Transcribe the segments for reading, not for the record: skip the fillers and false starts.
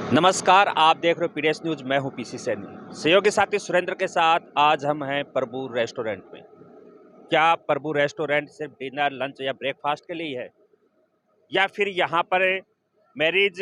नमस्कार, आप देख रहे हो पीडीएस न्यूज़। मैं हूं पीसी सैनी। सहयोगी साथी सुरेंद्र के साथ आज हम हैं प्रभु रेस्टोरेंट में। क्या प्रभु रेस्टोरेंट सिर्फ डिनर, लंच या ब्रेकफास्ट के लिए है, या फिर यहाँ पर मैरिज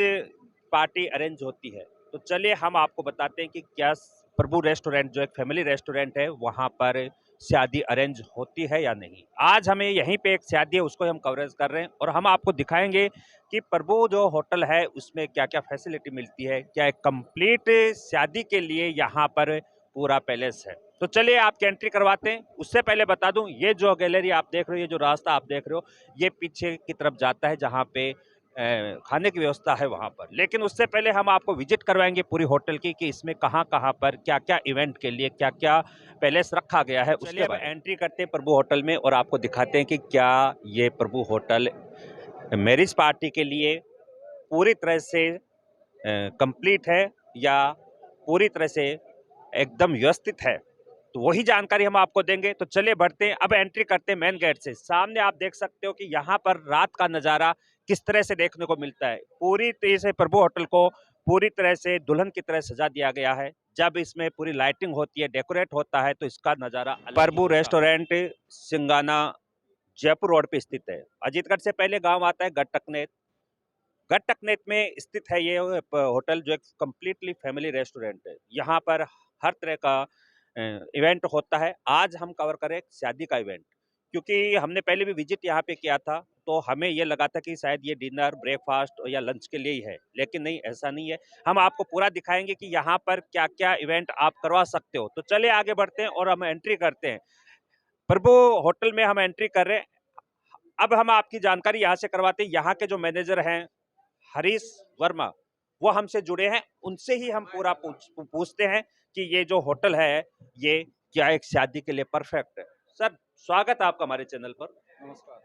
पार्टी अरेंज होती है? तो चलिए हम आपको बताते हैं कि क्या प्रभु रेस्टोरेंट जो एक फैमिली रेस्टोरेंट है, वहाँ पर शादी अरेंज होती है या नहीं। आज हमें यहीं पे एक शादी है, उसको हम कवरेज कर रहे हैं और हम आपको दिखाएंगे कि प्रभु जो होटल है उसमें क्या क्या फैसिलिटी मिलती है, क्या एक कंप्लीट शादी के लिए यहाँ पर पूरा पैलेस है। तो चलिए आपकी एंट्री करवाते हैं। उससे पहले बता दूं, ये जो गैलरी आप देख रहे हो, ये जो रास्ता आप देख रहे हो, ये पीछे की तरफ जाता है जहाँ पे खाने की व्यवस्था है वहाँ पर। लेकिन उससे पहले हम आपको विजिट करवाएंगे पूरी होटल की कि इसमें कहाँ कहाँ पर क्या क्या इवेंट के लिए क्या क्या पैलेस रखा गया है। उसके बाद एंट्री करते हैं प्रभु होटल में और आपको दिखाते हैं कि क्या ये प्रभु होटल मैरिज पार्टी के लिए पूरी तरह से कंप्लीट है या पूरी तरह से एकदम व्यवस्थित है। तो वही जानकारी हम आपको देंगे। तो चलिए बढ़ते हैं, अब एंट्री करते हैं मेन गेट से। सामने आप देख सकते हो कि यहाँ पर रात का नज़ारा किस तरह से देखने को मिलता है। पूरी तरह से प्रभु होटल को पूरी तरह से दुल्हन की तरह सजा दिया गया है। जब इसमें पूरी लाइटिंग होती है, डेकोरेट होता है, तो इसका नज़ारा अलग ही प्रभु रेस्टोरेंट सिंगाना जयपुर रोड पे स्थित है। अजीतगढ़ से पहले गांव आता है गटकनेत। गटकनेत में स्थित है ये होटल, जो एक कंप्लीटली फैमिली रेस्टोरेंट है। यहाँ पर हर तरह का इवेंट होता है। आज हम कवर करें शादी का इवेंट, क्योंकि हमने पहले भी विजिट यहाँ पे किया था, तो हमें ये लगा था कि शायद ये डिनर, ब्रेकफास्ट या लंच के लिए ही है, लेकिन नहीं, ऐसा नहीं है। हम आपको पूरा दिखाएंगे कि यहाँ पर क्या क्या इवेंट आप करवा सकते हो। तो चलिए आगे बढ़ते हैं और हम एंट्री करते हैं। प्रभु होटल में हम एंट्री कर रहे हैं। अब हम आपकी जानकारी यहाँ से करवाते हैं। यहाँ के जो मैनेजर हैं हरीश वर्मा, वो हमसे जुड़े हैं। उनसे ही हम पूरा पूछते हैं कि ये जो होटल है, ये क्या एक शादी के लिए परफेक्ट है। सर, स्वागत है आपका हमारे चैनल पर। नमस्कार।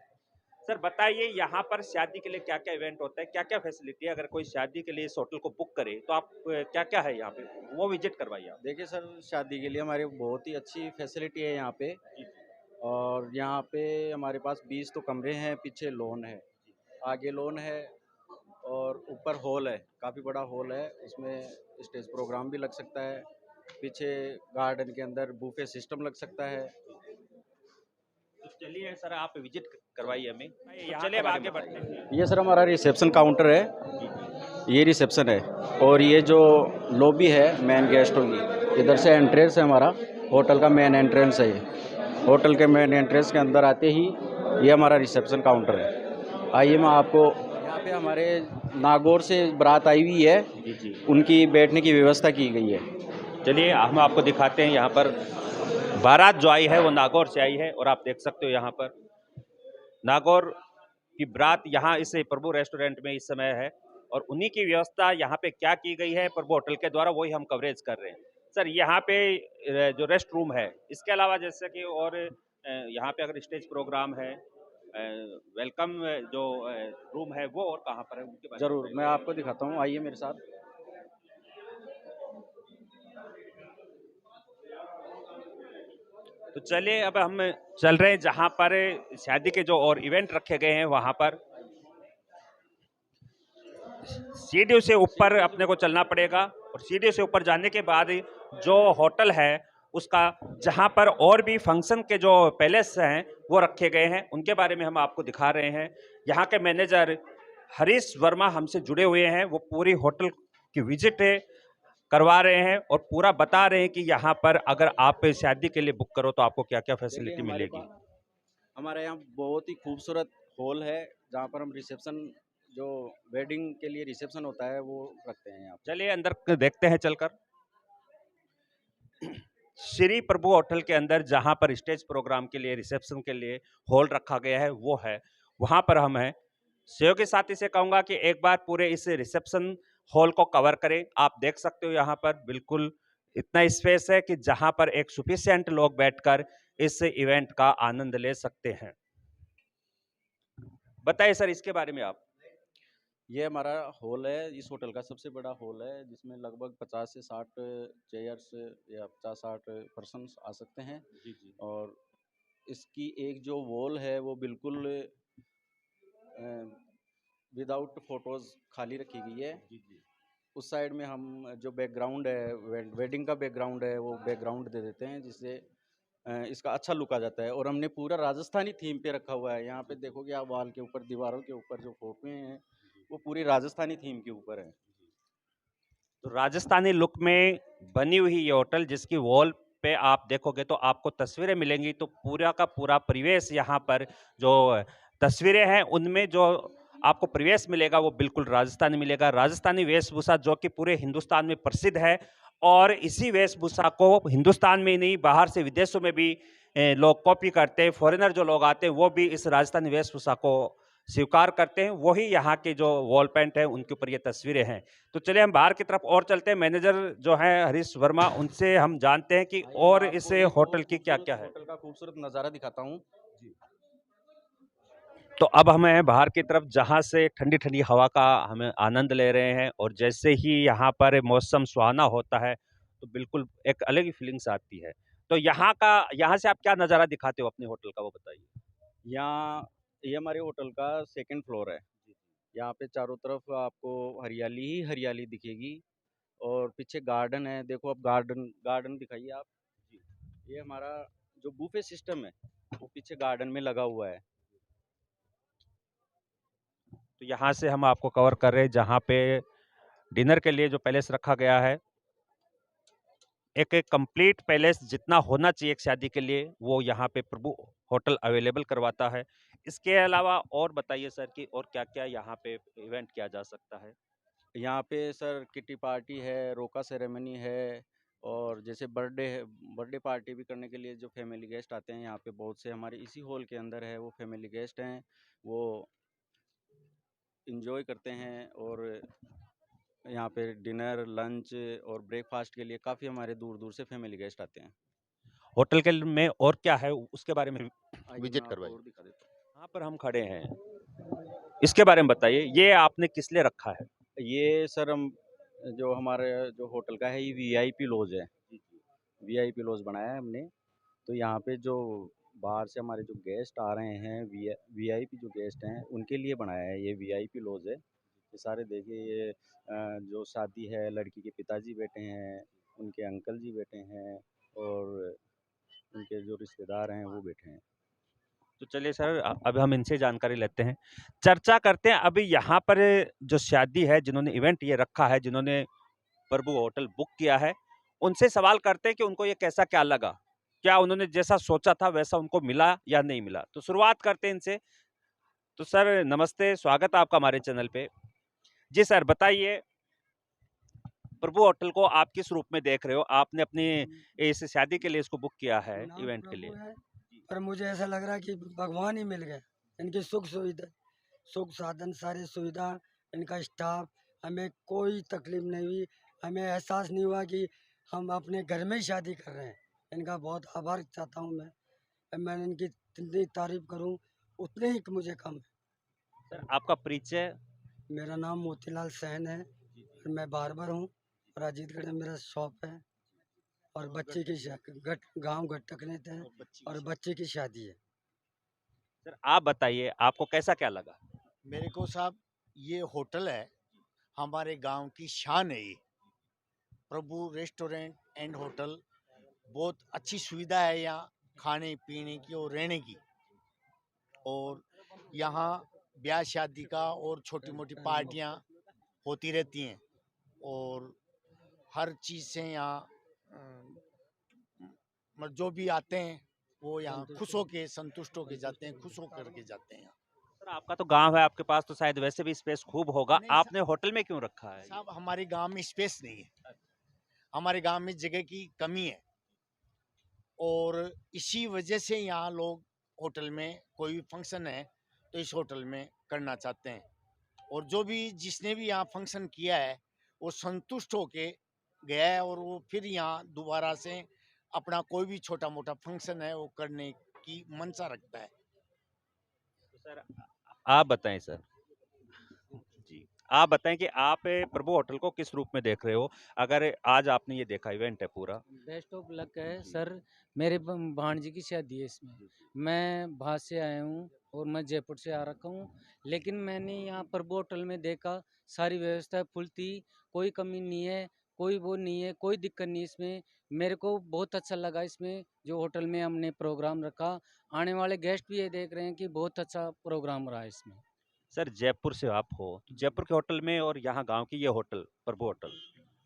सर बताइए, यहाँ पर शादी के लिए क्या क्या इवेंट होता है, क्या क्या फैसिलिटी है? अगर कोई शादी के लिए इस होटल को बुक करे तो आप क्या क्या है यहाँ पे, वो विजिट करवाइए आप। देखिए सर, शादी के लिए हमारी बहुत ही अच्छी फैसिलिटी है यहाँ पे। और यहाँ पे हमारे पास 20 तो कमरे हैं, पीछे लॉन है, आगे लॉन है और ऊपर हॉल है, काफ़ी बड़ा हॉल है। उसमें स्टेज प्रोग्राम भी लग सकता है। पीछे गार्डन के अंदर बूफे सिस्टम लग सकता है। तो चलिए सर, आप विजिट करवाइए हमें। तो चलिए अब आगे बढ़ते हैं। ये सर हमारा रिसेप्शन काउंटर है। जी जी। ये रिसेप्शन है और ये जो लॉबी है मेन गेस्टों की, इधर से एंट्रेंस है हमारा। होटल का मेन एंट्रेंस है ये। होटल के मेन एंट्रेंस के अंदर आते ही ये हमारा रिसेप्शन काउंटर है। आइए मैं आपको, यहाँ पे हमारे नागौर से बारात आई हुई है, जी जी। उनकी बैठने की व्यवस्था की गई है। चलिए हम आपको दिखाते हैं। यहाँ पर बारात जो आई है वो नागौर से आई है और आप देख सकते हो यहाँ पर नागौर की बारात यहाँ इस प्रभु रेस्टोरेंट में इस समय है। और उन्हीं की व्यवस्था यहाँ पे क्या की गई है प्रभु होटल के द्वारा, वही हम कवरेज कर रहे हैं। सर यहाँ पे जो रेस्ट रूम है, इसके अलावा जैसे कि और यहाँ पे अगर स्टेज प्रोग्राम है, वेलकम जो रूम है, वो और कहाँ पर है, उनके बारे में ज़रूर, मैं बताइए। आपको दिखाता हूँ, आइए मेरे साथ। तो चलिए अब हम चल रहे हैं जहाँ पर शादी के जो और इवेंट रखे गए हैं वहाँ पर। सीढ़ियों से ऊपर अपने को चलना पड़ेगा और सीढ़ियों से ऊपर जाने के बाद जो होटल है उसका, जहाँ पर और भी फंक्शन के जो पैलेस हैं वो रखे गए हैं, उनके बारे में हम आपको दिखा रहे हैं। यहाँ के मैनेजर हरीश वर्मा हमसे जुड़े हुए हैं। वो पूरी होटल की विजिट करवा रहे हैं और पूरा बता रहे हैं कि यहाँ पर अगर आप शादी के लिए बुक करो तो आपको क्या क्या देखिए फैसिलिटी मिलेगी। हमारे यहाँ बहुत ही खूबसूरत हॉल है, जहाँ पर हम रिसेप्शन, जो वेडिंग के लिए रिसेप्शन होता है, वो रखते हैं यहाँ पे। चलिए अंदर देखते हैं चलकर। श्री प्रभु होटल के अंदर जहां पर स्टेज प्रोग्राम के लिए, रिसेप्शन के लिए हॉल रखा गया है, वो है, वहां पर हम हैं। सहयोगी साथी से कहूंगा कि एक बार पूरे इस रिसेप्शन हॉल को कवर करें। आप देख सकते हो यहाँ पर बिल्कुल इतना स्पेस है कि जहां पर एक सुफिशिएंट लोग बैठकर इस इवेंट का आनंद ले सकते हैं। बताइए सर इसके बारे में आप। ये हमारा हॉल है, इस होटल का सबसे बड़ा हॉल है, जिसमें लगभग 50 से 60 चेयर्स या 50-60 पर्सन्स आ सकते हैं। जी जी। और इसकी एक जो वॉल है वो बिल्कुल विदाउट फोटोज़ खाली रखी गई है। जी जी। उस साइड में हम जो बैकग्राउंड है, वेडिंग का बैकग्राउंड है, वो बैकग्राउंड दे देते हैं, जिससे इसका अच्छा लुक आ जाता है। और हमने पूरा राजस्थानी थीम पे रखा हुआ है। यहाँ पे देखोगे आप, वॉल के ऊपर, दीवारों के ऊपर जो फोटो हैं, वो पूरी राजस्थानी थीम के ऊपर है। तो राजस्थानी लुक में बनी हुई ये होटल, जिसकी वॉल पे आप देखोगे तो आपको तस्वीरें मिलेंगी, तो पूरा का पूरा परिवेश यहाँ पर जो तस्वीरें हैं उनमें जो आपको परिवेश मिलेगा वो बिल्कुल राजस्थानी मिलेगा। राजस्थानी वेशभूषा जो कि पूरे हिंदुस्तान में प्रसिद्ध है, और इसी वेशभूषा को हिंदुस्तान में ही नहीं, बाहर से विदेशों में भी लोग कॉपी करते हैं। फॉरेनर जो लोग आते हैं वो भी इस राजस्थानी वेशभूषा को स्वीकार करते हैं। वही यहाँ के जो वॉल पेंट है उनके ऊपर ये तस्वीरें हैं। तो चलिए हम बाहर की तरफ और चलते हैं। मैनेजर जो है हरीश वर्मा, उनसे हम जानते हैं कि आइए, मैं और आपको इस एक होटल और की क्या खूबसूरत क्या है। होटल का खूबसूरत नज़ारा दिखाता हूँ। तो अब हमें बाहर की तरफ, जहाँ से ठंडी ठंडी हवा का हमें आनंद ले रहे हैं, और जैसे ही यहाँ पर मौसम सुहाना होता है तो बिल्कुल एक अलग ही फीलिंग्स आती है। तो यहाँ से आप क्या नज़ारा दिखाते हो अपने होटल का, वो बताइए। यहाँ ये हमारे होटल का सेकंड फ्लोर है। यहाँ पे चारों तरफ आपको हरियाली ही हरियाली दिखेगी, और पीछे गार्डन है। देखो, अब गार्डन गार्डन दिखाइए आप। ये हमारा जो बूफे सिस्टम है, वो पीछे गार्डन में लगा हुआ है। तो यहाँ से हम आपको कवर कर रहे हैं जहाँ पे डिनर के लिए जो पैलेस रखा गया है, एक एक कंप्लीट पैलेस जितना होना चाहिए एक शादी के लिए, वो यहाँ पे प्रभु होटल अवेलेबल करवाता है। इसके अलावा और बताइए सर कि और क्या क्या यहाँ पे इवेंट किया जा सकता है। यहाँ पे सर किटी पार्टी है, रोका सेरेमनी है, और जैसे बर्थडे है, बर्थडे पार्टी भी करने के लिए जो फैमिली गेस्ट आते हैं यहाँ पे, बहुत से हमारे इसी हॉल के अंदर है, वो फैमिली गेस्ट हैं। वो इंजॉय करते हैं, और यहाँ पे डिनर, लंच और ब्रेकफास्ट के लिए काफ़ी हमारे दूर दूर से फैमिली गेस्ट आते हैं। होटल के में और क्या है उसके बारे में आइए, मैं विजिट आपको करवाइए। और दिखा देता यहाँ पर हम खड़े हैं, इसके बारे में बताइए, ये आपने किस लिए रखा है। हूँ। ये सर, हम जो हमारे जो होटल का है, ये वीआईपी लॉज है। वीआईपी लॉज बनाया है हमने। तो यहाँ पे जो बाहर से हमारे जो गेस्ट आ रहे हैं, वीआईपी जो गेस्ट हैं, उनके लिए बनाया है ये वीआईपी लॉज है। ये सारे देखिए, ये जो शादी है, लड़की के पिताजी बैठे हैं, उनके अंकल जी बैठे हैं, और उनके जो रिश्तेदार हैं वो बैठे हैं। तो चलिए सर, अब हम इनसे जानकारी लेते हैं, चर्चा करते हैं। अभी यहाँ पर जो शादी है, जिन्होंने इवेंट ये रखा है, जिन्होंने प्रभु होटल बुक किया है, उनसे सवाल करते हैं कि उनको ये कैसा क्या लगा, क्या उन्होंने जैसा सोचा था वैसा उनको मिला या नहीं मिला। तो शुरुआत करते हैं इनसे। तो सर नमस्ते, स्वागत है आपका हमारे चैनल पे। जी सर बताइए, प्रभु होटल को आप किस रूप में देख रहे हो, आपने अपनी इस शादी के लिए इसको बुक किया है, नाम इवेंट के प्रभु लिए। है, पर मुझे ऐसा लग रहा है कि भगवान ही मिल गए। इनकी सुख सुविधा, सुख साधन, सारी सुविधा, इनका स्टाफ, हमें कोई तकलीफ नहीं हुई। हमें एहसास नहीं हुआ कि हम अपने घर में ही शादी कर रहे हैं। इनका बहुत आभार चाहता हूँ मैं इनकी जितनी तारीफ करूँ उतने ही मुझे कम है। सर आपका परिचय। मेरा नाम मोतीलाल सहन है, और मैं बार्बर हूँ, और अजीतगढ़ में मेरा शॉप है, और बच्चे की गांव गट्टकने थे, और बच्चे की शादी है। सर आप बताइए, आपको कैसा क्या लगा। मेरे को साहब, ये होटल है, हमारे गांव की शान है। ये प्रभु रेस्टोरेंट एंड होटल, बहुत अच्छी सुविधा है यहाँ खाने पीने की और रहने की। और यहाँ ब्याह शादी का और छोटी मोटी पार्टियाँ होती रहती हैं, और हर चीज़ से यहाँ जो भी आते हैं वो यहाँ खुश होके, संतुष्ट होके जाते हैं, खुश होकर के जाते हैं यहाँ। सर आपका तो गांव है, आपके पास तो शायद वैसे भी स्पेस खूब होगा, नहीं आपने होटल में क्यों रखा है। साहब, हमारे गांव में स्पेस नहीं है, हमारे गांव में जगह की कमी है, और इसी वजह से यहाँ लोग होटल में कोई भी फंक्शन है तो इस होटल में करना चाहते हैं। और जो भी जिसने भी यहाँ फंक्शन किया है वो संतुष्ट होके गया है, और वो फिर यहाँ दोबारा से अपना कोई भी छोटा मोटा फंक्शन है वो करने की मंशा रखता है। तो सर आप बताएं सर। जी, आप बताएं कि आप प्रभु होटल को किस रूप में देख रहे हो, अगर आज आपने ये देखा इवेंट है पूरा। बेस्ट ऑफ लक है सर। मेरे भांजी की शादी है इसमें। मैं बाहर से आया हूँ, और मैं जयपुर से आ रखा हूँ। लेकिन मैंने यहाँ प्रभु होटल में देखा सारी व्यवस्था फुल थी, कोई कमी नहीं है, कोई वो नहीं है, कोई दिक्कत नहीं इसमें। मेरे को बहुत अच्छा लगा इसमें जो होटल में हमने प्रोग्राम रखा। आने वाले गेस्ट भी ये देख रहे हैं कि बहुत अच्छा प्रोग्राम रहा इसमें। सर जयपुर से आप हो, तो जयपुर के होटल में और यहाँ गांव की ये होटल प्रभु होटल,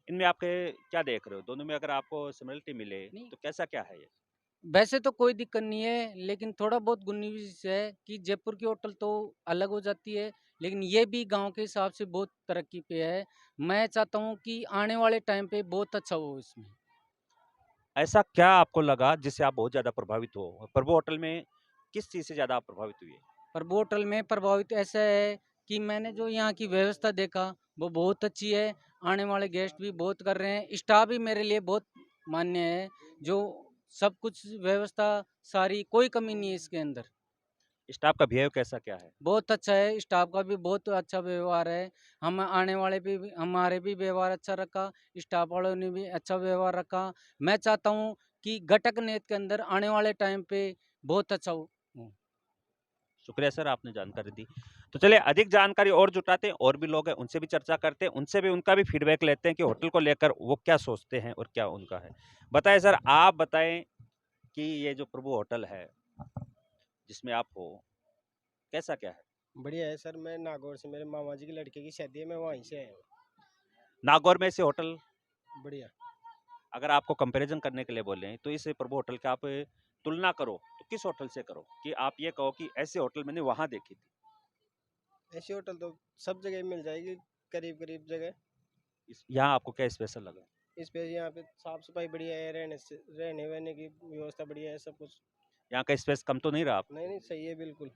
इनमें आपके क्या देख रहे हो? दोनों में अगर आपको सिमिलरिटी मिले नहीं, तो कैसा क्या है ये? वैसे तो कोई दिक्कत नहीं है, लेकिन थोड़ा बहुत गुन्नीस है कि जयपुर की होटल तो अलग हो जाती है, लेकिन ये भी गांव के हिसाब से बहुत तरक्की पे है। मैं चाहता हूँ कि आने वाले टाइम पे बहुत अच्छा हो इसमें। ऐसा क्या आपको लगा जिससे आप बहुत ज़्यादा प्रभावित हो? और प्रभु होटल में किस चीज़ से ज़्यादा आप प्रभावित हुए? प्रभु होटल में प्रभावित ऐसा है कि मैंने जो यहाँ की व्यवस्था देखा वो बहुत अच्छी है। आने वाले गेस्ट भी बहुत कर रहे हैं, स्टाफ भी मेरे लिए बहुत मान्य है। जो सब कुछ व्यवस्था सारी, कोई कमी नहीं है इसके अंदर। स्टाफ का बिहेव कैसा क्या है? बहुत अच्छा है, स्टाफ का भी बहुत अच्छा व्यवहार है। हम आने वाले भी हमारे भी व्यवहार अच्छा रखा, स्टाफ वालों ने भी अच्छा व्यवहार रखा। मैं चाहता हूँ कि घटक नेत के अंदर आने वाले टाइम पे बहुत अच्छा हो। शुक्रिया सर, आपने जानकारी दी। तो चलिए अधिक जानकारी और जुटाते हैं, और भी लोग हैं उनसे भी चर्चा करते हैं, उनसे भी उनका भी फीडबैक लेते हैं कि होटल को लेकर वो क्या सोचते हैं और क्या उनका है। बताएं सर, आप बताएं कि ये जो प्रभु होटल है जिसमें आप हो, कैसा क्या है? बढ़िया है सर। मैं नागौर से, मेरे मामा जी की लड़के की शादी है, मैं वहीं से आया हूँ। नागौर में से होटल बढ़िया। अगर आपको कंपैरिजन करने के लिए बोले तो इस प्रभु होटल का आप तुलना करो तो किस होटल से करो कि आप ये कहो कि ऐसे होटल मैंने वहां देखी थी? ऐसी होटल तो सब जगह मिल जाएगी, करीब करीब जगह। यहाँ आपको क्या स्पेशल लगा? इस पे यहाँ पे साफ सफाई बढ़िया है, रहने वहने की व्यवस्था बढ़िया है, सब कुछ। यहाँ का स्पेस कम तो नहीं रहा? नहीं नहीं, सही है बिल्कुल।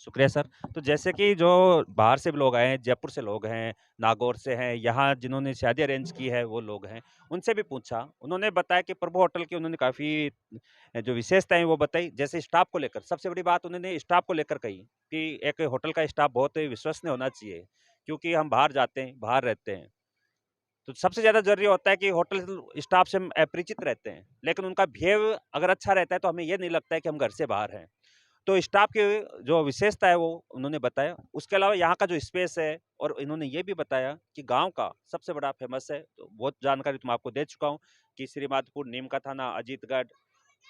शुक्रिया सर। तो जैसे कि जो बाहर से भी लोग आए हैं, जयपुर से लोग हैं, नागौर से हैं, यहाँ जिन्होंने शादी अरेंज की है वो लोग हैं, उनसे भी पूछा। उन्होंने बताया कि प्रभु होटल की उन्होंने काफ़ी जो विशेषताएँ वो बताई। जैसे स्टाफ को लेकर सबसे बड़ी बात उन्होंने स्टाफ को लेकर कही कि एक होटल का स्टाफ बहुत विश्वसनीय होना चाहिए, क्योंकि हम बाहर जाते हैं, बाहर रहते हैं। तो सबसे ज़्यादा ज़रूरी होता है कि होटल स्टाफ से हम अपरिचित रहते हैं, लेकिन उनका बिहेव अगर अच्छा रहता है तो हमें ये नहीं लगता है कि हम घर से बाहर हैं। तो स्टाफ की जो विशेषता है वो उन्होंने बताया। उसके अलावा यहाँ का जो स्पेस है, और इन्होंने ये भी बताया कि गाँव का सबसे बड़ा फेमस है, तो बहुत जानकारी तो मैं आपको दे चुका हूँ कि श्रीमाधोपुर, नीम का थाना, अजीतगढ़,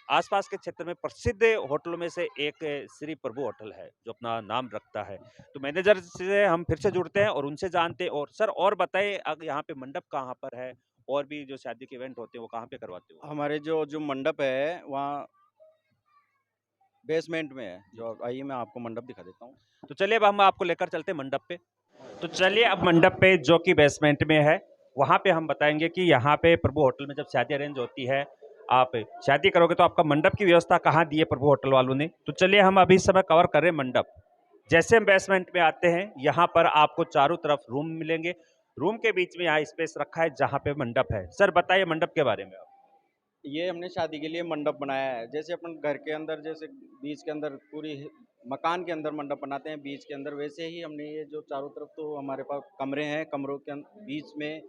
आसपास के क्षेत्र में प्रसिद्ध होटलों में से एक श्री प्रभु होटल है, जो अपना नाम रखता है। तो मैनेजर से हम फिर से जुड़ते हैं और उनसे जानते हैं। और सर और बताइए, अब यहाँ पे मंडप कहाँ पर है और भी जो शादी के इवेंट होते हैं वो कहाँ पे करवाते हो? हमारे जो जो मंडप है वहाँ बेसमेंट में है। जो आइए मैं आपको मंडप दिखा देता हूँ। तो चलिए अब हम आपको लेकर चलते हैं मंडप पे। तो चलिए अब मंडप पे जो कि बेसमेंट में है, वहाँ पे हम बताएंगे कि यहाँ पे प्रभु होटल में जब शादी अरेंज होती है, आप शादी करोगे तो आपका मंडप की व्यवस्था कहाँ दी है प्रभु होटल वालों ने। तो चलिए हम अभी इस समय कवर कर रहे हैं मंडप। जैसे हम बेसमेंट में आते हैं, यहाँ पर आपको चारों तरफ रूम मिलेंगे। रूम के बीच में यहाँ स्पेस रखा है जहाँ पे मंडप है। सर बताइए मंडप के बारे में आप। ये हमने शादी के लिए मंडप बनाया है। जैसे अपन घर के अंदर, जैसे बीच के अंदर पूरी मकान के अंदर मंडप बनाते हैं बीच के अंदर, वैसे ही हमने ये जो चारों तरफ तो हमारे पास कमरे हैं, कमरों के बीच में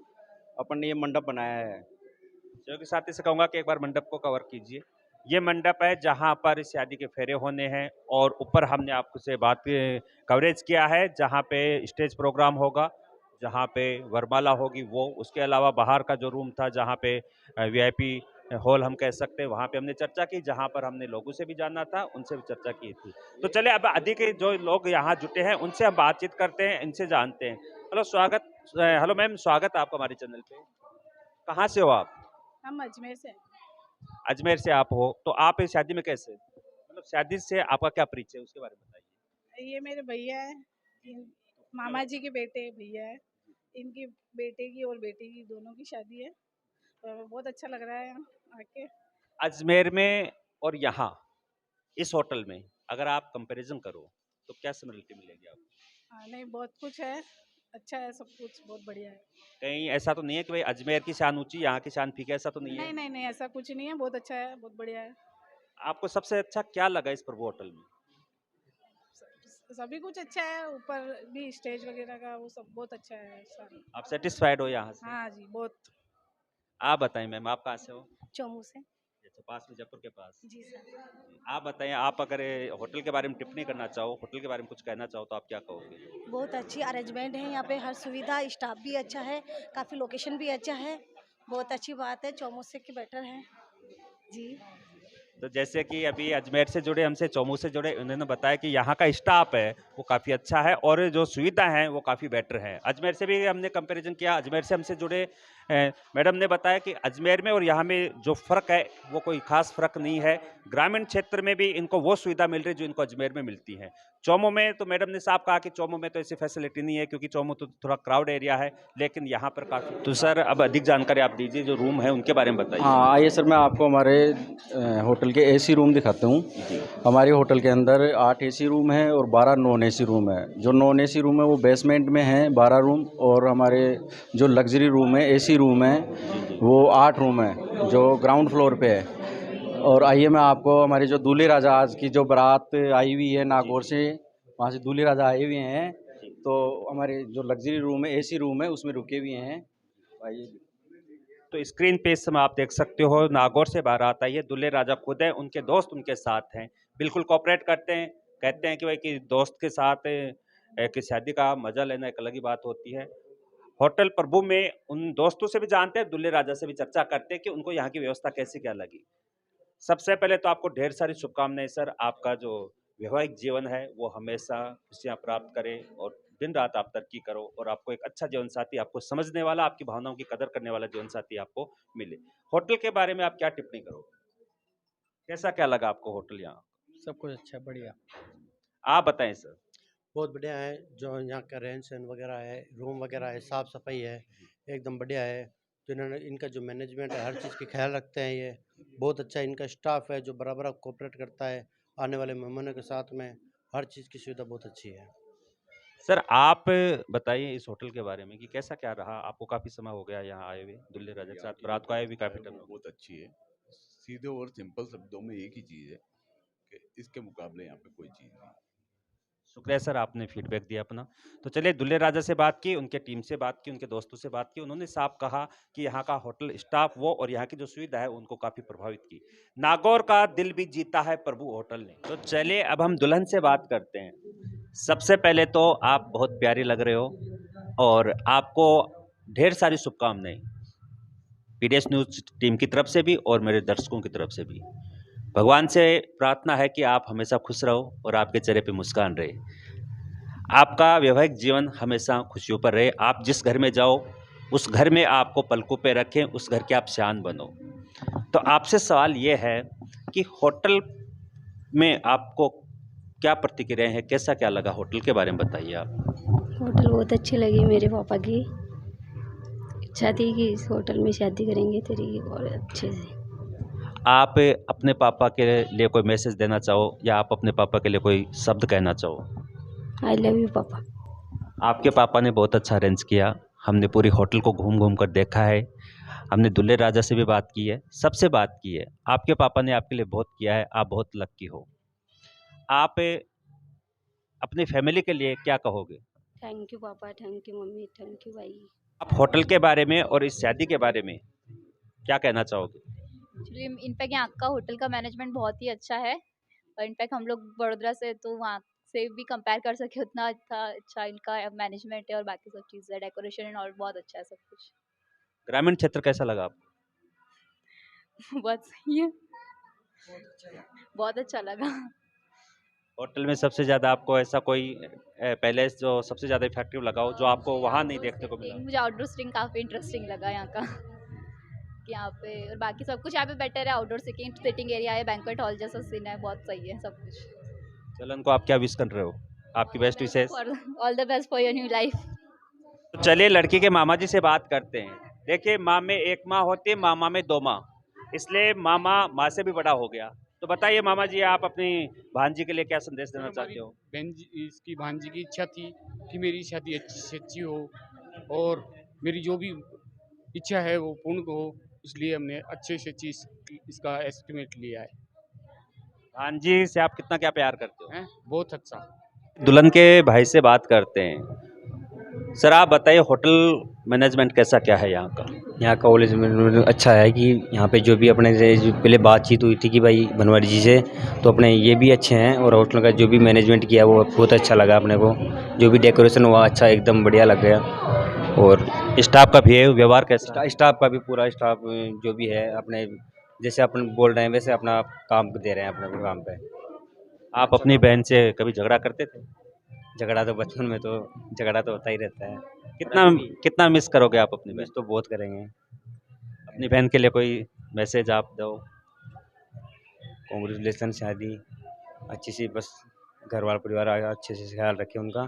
अपन ने ये मंडप बनाया है। सहयोगी साथी से कहूँगा कि एक बार मंडप को कवर कीजिए। ये मंडप है जहाँ पर शादी के फेरे होने हैं, और ऊपर हमने आपसे बात कवरेज किया है जहाँ पे स्टेज प्रोग्राम होगा, जहाँ पे वरमाला होगी वो। उसके अलावा बाहर का जो रूम था जहाँ पे वीआईपी हॉल हम कह सकते हैं, वहाँ पे हमने चर्चा की, जहाँ पर हमने लोगों से भी जाना था, उनसे भी चर्चा की थी। तो चलिए अब अधिक जो लोग यहाँ जुटे हैं उनसे हम बातचीत करते हैं, इनसे जानते हैं। हेलो मैम, स्वागत है आपका हमारे चैनल पे। कहाँ से हो आप? हम अजमेर से हैं। अजमेर से आप हो, तो आप इस शादी में कैसे, मतलब शादी से आपका क्या परिचय है उसके बारे में बताइए। ये मेरे भैया है, मामा जी के बेटे भैया है। इनकी बेटे की और बेटी की दोनों की शादी है। बहुत अच्छा लग रहा है यहाँ आके। अजमेर में और यहाँ इस होटल में अगर आप कंपैरिजन करो तो क्या सिमिलरिटी मिलेगी आपको? हाँ, नहीं बहुत कुछ है, अच्छा है, सब कुछ बहुत बढ़िया है। कहीं ऐसा तो नहीं है कि भाई अजमेर की शान ऊंची, यहाँ की शान फीकी, ऐसा तो नहीं नहीं है? नहीं नहीं, ऐसा कुछ नहीं है, बहुत अच्छा है, बहुत बढ़िया है। आपको सबसे अच्छा क्या लगा इस प्रभु होटल में? सभी कुछ अच्छा है, ऊपर भी स्टेज वगैरह का वो सब बहुत अच्छा है सारा। आप सेटिस्फाइड हो यहाँ से? हाँ जी, बहुत। आप बताएं मैम, आप कहाँ से हो? चोमू से। अच्छा, पास में, जयपुर के पास। जी सर। आप बताएं, आप अगर होटल के बारे में टिप्पणी करना चाहो, होटल के बारे में कुछ कहना चाहो तो आप क्या कहोगे? बहुत अच्छी अरेंजमेंट है यहाँ पे, हर सुविधा, स्टाफ भी अच्छा है, काफ़ी लोकेशन भी अच्छा है, बहुत अच्छी बात है, चौमुसे की बेटर है जी। तो जैसे कि अभी अजमेर से जुड़े, हमसे चौमू से जुड़े, उन्होंने बताया कि यहाँ का स्टाफ है वो काफ़ी अच्छा है और जो सुविधा है वो काफ़ी बेटर है। अजमेर से भी हमने कंपैरिजन किया, अजमेर से हमसे जुड़े मैडम ने बताया कि अजमेर में और यहाँ में जो फ़र्क है वो कोई ख़ास फ़र्क नहीं है। ग्रामीण क्षेत्र में भी इनको वो सुविधा मिल रही है जो इनको अजमेर में मिलती है। चौमू में तो मैडम ने साफ कहा कि चौमू में तो ऐसी फैसिलिटी नहीं है क्योंकि चौमू तो थोड़ा क्राउड एरिया है, लेकिन यहाँ पर काफ़ी। तो सर अब अधिक जानकारी आप दीजिए, जो रूम है उनके बारे में बताइए। हाँ, आइए सर, मैं आपको हमारे होटल के एसी रूम दिखाता हूँ। हमारे होटल के अंदर 8 एसी रूम हैं और 12 नॉन एसी रूम है। जो नॉन एसी रूम है वो बेसमेंट में हैं 12 रूम, और हमारे जो लग्जरी रूम है, एसी रूम है, वो 8 रूम है जो ग्राउंड फ्लोर पे है। और आइए मैं आपको हमारे जो दूल्हे राजा, आज की जो बारात आई हुई है नागौर से, वहाँ से दूल्हे राजा आए हुए हैं, तो हमारे जो लग्जरी रूम है, एसी रूम है, उसमें रुके हुए हैं। आइए। तो स्क्रीन पे इस समय आप देख सकते हो, नागौर से बारात आई है, दूल्हे राजा खुद हैं, उनके दोस्त उनके साथ हैं, बिल्कुल कोऑपरेट करते हैं, कहते हैं कि भाई कि दोस्त के साथ कि शादी का मजा लेना एक अलग ही बात होती है। होटल प्रभु में उन दोस्तों से भी जानते हैं, दूल्हे राजा से भी चर्चा करते हैं कि उनको यहाँ की व्यवस्था कैसी क्या लगी। सबसे पहले तो आपको ढेर सारी शुभकामनाएं सर, आपका जो वैवाहिक जीवन है वो हमेशा खुशियां प्राप्त करे और दिन रात आप तरक्की करो और आपको एक अच्छा जीवन साथी, आपको समझने वाला, आपकी भावनाओं की कदर करने वाला जीवन साथी आपको मिले। होटल के बारे में आप क्या टिप्पणी करोगे, कैसा क्या लगा आपको होटल यहाँ? सब कुछ अच्छा, बढ़िया, आप बताएं सर। बहुत बढ़िया है। जो यहाँ का रहन सहन वगैरह है, रूम वगैरह है, साफ़ सफाई है, एकदम बढ़िया है। तो इन्होंने, इनका जो मैनेजमेंट है, हर चीज़ की ख्याल रखते हैं ये, बहुत अच्छा इनका स्टाफ है जो बराबर कोऑपरेट करता है आने वाले मेहमानों के साथ में। हर चीज़ की सुविधा बहुत अच्छी है। सर आप बताइए इस होटल के बारे में कि कैसा क्या रहा, आपको काफी समय हो गया यहाँ आए हुए, दूल्हे राजा के साथ रात को आए हुए काफी टाइम। बहुत अच्छी है। सीधे और सिंपल शब्दों में एक ही चीज़ है कि इसके मुकाबले यहाँ पे कोई चीज़ नहीं। शुक्रिया सर, आपने फीडबैक दिया अपना। तो चलिए, दूल्हे राजा से बात की, उनके टीम से बात की, उनके दोस्तों से बात की, उन्होंने साफ कहा कि यहाँ का होटल स्टाफ वो और यहाँ की जो सुविधा है उनको काफ़ी प्रभावित की। नागौर का दिल भी जीता है प्रभु होटल ने। तो चलिए अब हम दुल्हन से बात करते हैं। सबसे पहले तो आप बहुत प्यारी लग रहे हो और आपको ढेर सारी शुभकामनाएं पीडीएस न्यूज़ टीम की तरफ से भी और मेरे दर्शकों की तरफ से भी। भगवान से प्रार्थना है कि आप हमेशा खुश रहो और आपके चेहरे पे मुस्कान रहे, आपका वैवाहिक जीवन हमेशा खुशियों पर रहे। आप जिस घर में जाओ उस घर में आपको पलकों पे रखें, उस घर के आप शान बनो। तो आपसे सवाल ये है कि होटल में आपको क्या प्रतिक्रियाएं हैं, कैसा क्या लगा होटल के बारे में बताइए आप। होटल बहुत अच्छी लगी, मेरे पापा की इच्छा थी कि इस होटल में शादी करेंगे तेरी, और अच्छे से। आप अपने पापा के लिए कोई मैसेज देना चाहो या आप अपने पापा के लिए कोई शब्द कहना चाहो? आई लव यू पापा। आपके पापा ने बहुत अच्छा अरेंज किया, हमने पूरी होटल को घूम घूम कर देखा है, हमने दूल्हे राजा से भी बात की है, सबसे बात की है। आपके पापा ने आपके लिए बहुत किया है, आप बहुत लकी हो। आप अपनी फैमिली के लिए क्या कहोगे? थैंक यू पापा, thank you mummy, thank you भाई। आप होटल के बारे में और इस शादी के बारे में क्या कहना चाहोगे? एक्चुअली इनफैक्ट यहाँ का होटल का मैनेजमेंट बहुत ही अच्छा है और इनफैक्ट हम लोग बड़ोदरा से, तो वहाँ से भी कंपेयर कर सके उतना अच्छा इनका मैनेजमेंट है और बाकी सब चीज़ें, डेकोरेशन एंड ऑल बहुत अच्छा है सब कुछ। ग्रामीण क्षेत्र कैसा लगा आपको? बहुत सही है, बहुत अच्छा लगा। होटल में सबसे ज़्यादा आपको ऐसा कोई पैलेस जो सबसे ज़्यादा इफेक्टिव लगा हो, जो आपको वहाँ नहीं देखने को मिला? मुझे आउटडोर सिटिंग काफ़ी इंटरेस्टिंग लगा यहाँ का कि यहाँ पे, और बाकी सब कुछ यहाँ पे बेटर है। आउटडोर सिटिंग एरिया है, बैंक्वेट हॉल जैसा सीन है, बहुत सही है सब कुछ। चलन को आप क्या विश कर रहे हो? आपकी best wishes. All the best for your new life. तो चलिए लड़की के मामा जी से बात करते हैं। देखिए, माँ में एक माँ होती है, मामा में दो माँ, इसलिए मामा माँ से भी बड़ा हो गया। तो बताइए मामा जी, आप अपनी भांजी के लिए क्या संदेश देना चाहते हो? बहन जी, इसकी भांजी की इच्छा थी कि मेरी शादी अच्छी से अच्छी हो और मेरी जो भी इच्छा है वो पूर्ण हो, इसलिए हमने अच्छे से अच्छी इसका एस्टिमेट लिया है। भांजी से आप कितना क्या प्यार करते हो? बहुत अच्छा। दुल्हन के भाई से बात करते हैं। सर आप बताइए होटल मैनेजमेंट कैसा क्या है यहाँ का? यहाँ का कॉलेज में अच्छा है कि यहाँ पे जो भी अपने से जो पहले बातचीत हुई थी कि भाई बनवारी जी से, तो अपने ये भी अच्छे हैं और होटल का जो भी मैनेजमेंट किया वो बहुत अच्छा लगा अपने को। जो भी डेकोरेशन हुआ अच्छा एकदम बढ़िया लग गया। और स्टाफ का व्यवहार कैसा? स्टाफ का भी पूरा स्टाफ जो भी है अपने जैसे अपन बोल रहे हैं वैसे अपना काम दे रहे हैं अपने को काम पे। आप अपनी बहन से कभी झगड़ा करते थे? झगड़ा तो बचपन में तो झगड़ा तो होता ही रहता है। कितना कितना मिस करोगे आप अपनी बहन? मिस तो बहुत करेंगे। अपनी बहन के लिए कोई मैसेज आप दो। कांग्रेचुलेसन शादी अच्छी सी, बस घर वाला परिवार अच्छे से ख्याल रखे उनका।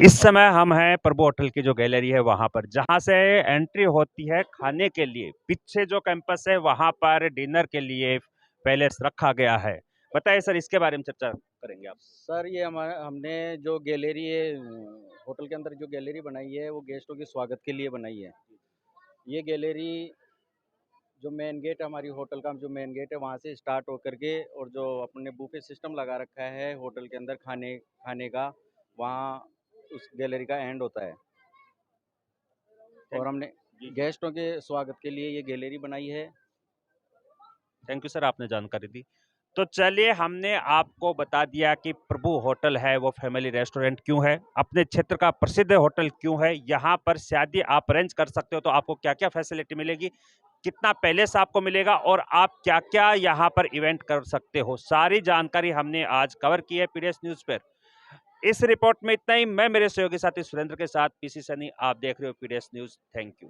इस समय हम हैं प्रभु होटल की जो गैलरी है वहां पर, जहां से एंट्री होती है खाने के लिए। पीछे जो कैंपस है वहां पर डिनर के लिए पैलेस रखा गया है। बताइए सर, इसके बारे में चर्चा करेंगे आप। सर ये हमने जो गैलरी है होटल के अंदर जो गैलरी बनाई है वो गेस्टों के स्वागत के लिए बनाई है। ये गैलरी जो मेन गेट हमारी होटल का जो मेन गेट है वहाँ से स्टार्ट होकर के, और जो अपने बुफे सिस्टम लगा रखा है होटल के अंदर खाने का, वहाँ उस गैलरी का एंड होता है। और हमने गेस्टों के स्वागत के लिए ये गैलरी बनाई है। थैंक यू सर, आपने जानकारी दी। तो चलिए, हमने आपको बता दिया कि प्रभु होटल है वो फैमिली रेस्टोरेंट क्यों है, अपने क्षेत्र का प्रसिद्ध होटल क्यों है, यहाँ पर शादी आप अरेंज कर सकते हो तो आपको क्या क्या फैसिलिटी मिलेगी, कितना पैलेस आपको मिलेगा और आप क्या क्या यहाँ पर इवेंट कर सकते हो। सारी जानकारी हमने आज कवर की है पीडीएस न्यूज पर। इस रिपोर्ट में इतना ही। मैं मेरे सहयोगी साथी सुरेंद्र के साथ पीसी सनी, आप देख रहे हो पीडीएस न्यूज। Thank you.